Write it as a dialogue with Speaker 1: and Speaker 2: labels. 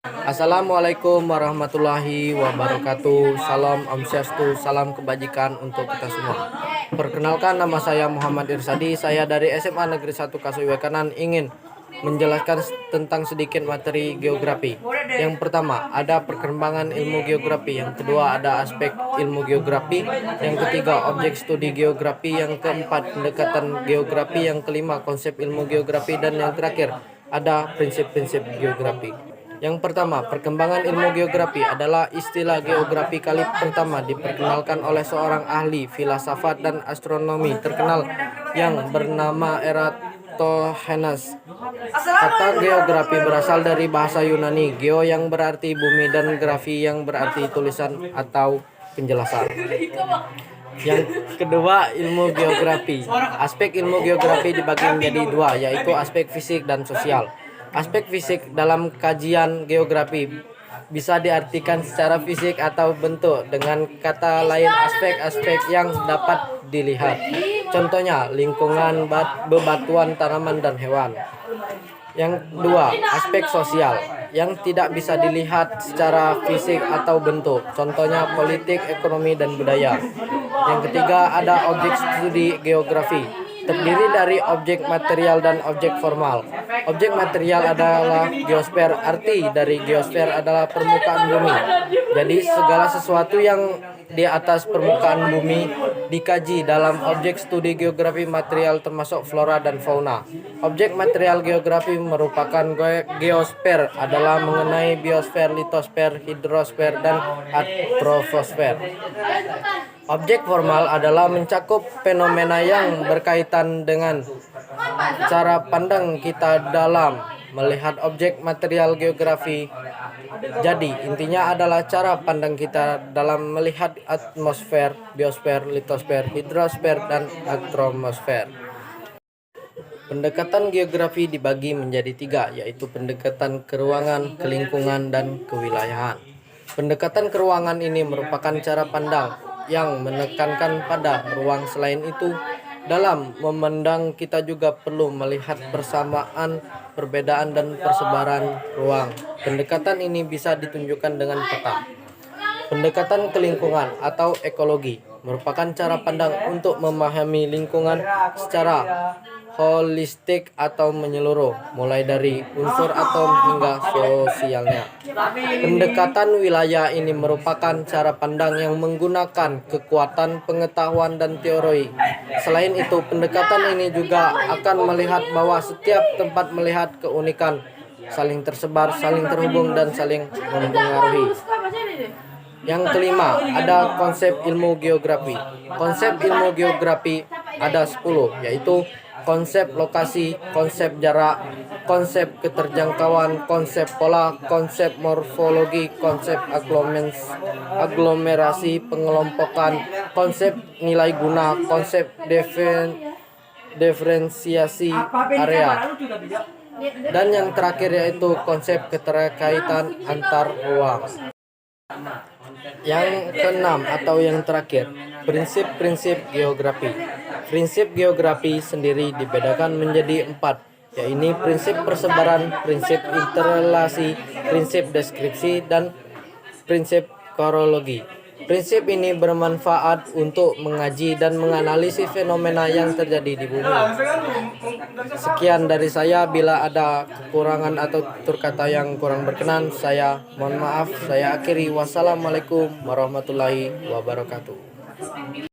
Speaker 1: Assalamualaikum warahmatullahi wabarakatuh. Salam Om Swastiastu, salam kebajikan untuk kita semua. Perkenalkan, nama saya Muhammad Irsadi. Saya dari SMA Negeri 1 Kasuiwekanan ingin menjelaskan tentang sedikit materi geografi. Yang pertama, ada perkembangan ilmu geografi. Yang kedua, ada aspek ilmu geografi. Yang ketiga, objek studi geografi. Yang keempat, pendekatan geografi. Yang kelima, konsep ilmu geografi. Dan yang terakhir, ada prinsip-prinsip geografi. Yang pertama, perkembangan ilmu geografi adalah istilah geografi kali pertama diperkenalkan oleh seorang ahli filsafat dan astronomi terkenal yang bernama Eratosthenes. Kata geografi berasal dari bahasa Yunani, geo yang berarti bumi dan grafi yang berarti tulisan atau penjelasan. Yang kedua, ilmu geografi. Aspek ilmu geografi dibagi menjadi dua, yaitu aspek fisik dan sosial. Aspek fisik dalam kajian geografi bisa diartikan secara fisik atau bentuk. Dengan kata lain, aspek-aspek yang dapat dilihat. Contohnya, lingkungan, bebatuan, tanaman, dan hewan. Yang kedua, aspek sosial yang tidak bisa dilihat secara fisik atau bentuk. Contohnya, politik, ekonomi, dan budaya. Yang ketiga, ada objek studi geografi. Terdiri dari objek material dan objek formal. Objek material adalah geosfer. Arti dari geosfer adalah permukaan bumi. Jadi segala sesuatu yang di atas permukaan bumi dikaji dalam objek studi geografi material, termasuk flora dan fauna. Objek material geografi merupakan geosfer adalah mengenai biosfer, litosfer, hidrosfer, dan troposfer. Objek formal adalah mencakup fenomena yang berkaitan dengan cara pandang kita dalam melihat objek material geografi. Jadi intinya adalah cara pandang kita dalam melihat atmosfer, biosfer, litosfer, hidrosfer, dan troposfer. Pendekatan geografi dibagi menjadi tiga, yaitu pendekatan keruangan, kelingkungan, dan kewilayahan. Pendekatan keruangan ini merupakan cara pandang yang menekankan pada ruang. Selain itu, dalam memandang kita juga perlu melihat persamaan, perbedaan, dan persebaran ruang. Pendekatan ini bisa ditunjukkan dengan peta. Pendekatan kelingkungan atau ekologi merupakan cara pandang untuk memahami lingkungan secara holistik atau menyeluruh, mulai dari unsur atom hingga sosialnya. Pendekatan wilayah ini merupakan cara pandang yang menggunakan kekuatan pengetahuan dan teori. Selain itu, pendekatan ini juga akan melihat bahwa setiap tempat melihat keunikan, saling tersebar, saling terhubung, dan saling mempengaruhi. Yang kelima, ada konsep ilmu geografi. Konsep ilmu geografi ada 10, yaitu konsep lokasi, konsep jarak, konsep keterjangkauan, konsep pola, konsep morfologi, konsep aglomerasi, pengelompokan, konsep nilai guna, konsep diferensiasi area. Dan yang terakhir yaitu konsep keterkaitan antar ruang. Yang keenam atau yang terakhir, prinsip-prinsip geografi. Prinsip geografi sendiri dibedakan menjadi 4, yaitu prinsip persebaran, prinsip interrelasi, prinsip deskripsi, dan prinsip kronologi. Prinsip ini bermanfaat untuk mengaji dan menganalisis fenomena yang terjadi di bumi. Sekian dari saya. Bila ada kekurangan atau tutur kata yang kurang berkenan, saya mohon maaf. Saya akhiri. Wassalamualaikum warahmatullahi wabarakatuh.